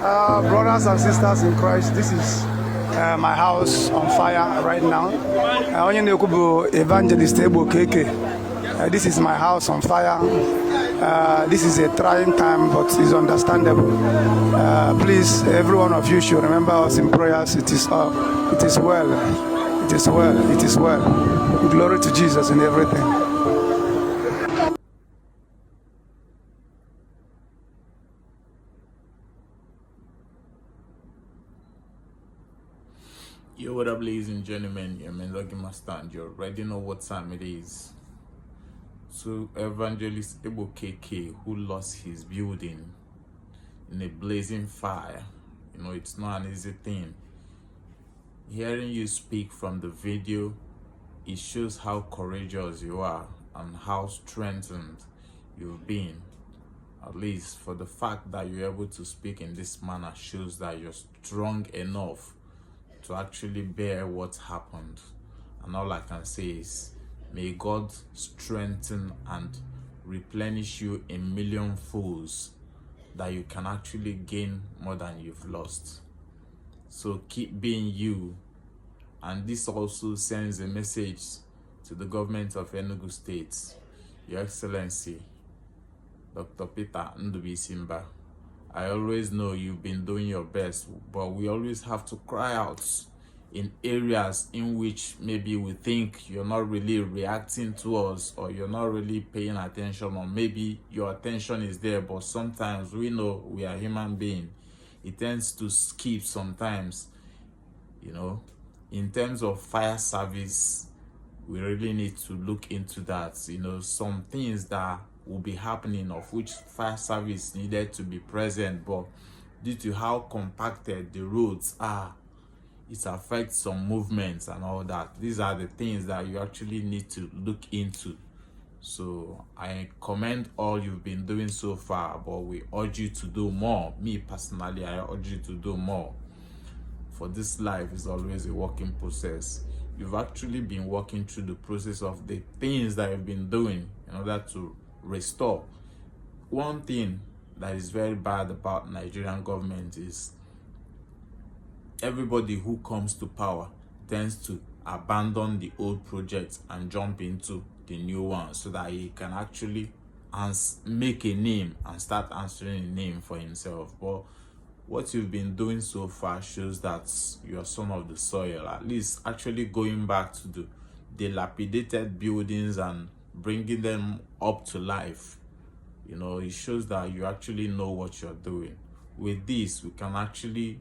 Brothers and sisters in Christ, this is my house on fire right now. Onye na-ekwu bụ Evangelist Egbo Keke. This is my house on fire. This is a trying time, but it's understandable. Please, every one of you should remember us in prayers. It is well. It is well. It is well. Glory to Jesus in everything. Yo, what up, ladies and gentlemen? Your man Logi Master, and you already know what time it is. So, Evangelist Egbo Keke, who lost his building in a blazing fire, you know, it's not an easy thing. Hearing you speak from the video, it shows how courageous you are and how strengthened you've been. At least for the fact that you're able to speak in this manner shows that you're strong enough to actually bear what happened. And all I can say is, may God strengthen and replenish you a million folds, that you can actually gain more than you've lost. So keep being you. And this also sends a message to the government of Enugu State, Your Excellency, Dr. Peter Ndubuisi. I always know you've been doing your best, but we always have to cry out in areas in which maybe we think you're not really reacting to us, or you're not really paying attention, or maybe your attention is there, but sometimes we know we are human beings. It tends to skip sometimes, you know. In terms of fire service, we really need to look into that. You know, some things that will be happening of which fire service needed to be present, but due to how compacted the roads are, it affects some movements and all that. These are the things that you actually need to look into. So I commend all you've been doing so far, but we urge you to do more. Me personally, I urge you to do more. For this life is always a working process. You've actually been working through the process of the things that you've been doing in order to restore. One thing that is very bad about Nigerian government is everybody who comes to power tends to abandon the old projects and jump into the new one, so that he can actually make a name and start answering a name for himself. But what you've been doing so far shows that you're son of the soil, at least actually going back to the dilapidated buildings and bringing them up to life. You know, it shows that you actually know what you're doing. With this, we can actually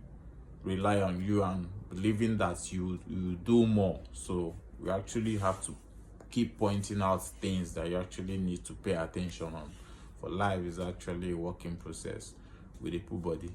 rely on you and believing that you do more. So we actually have to keep pointing out things that you actually need to pay attention on. For life is actually a working process with a full body.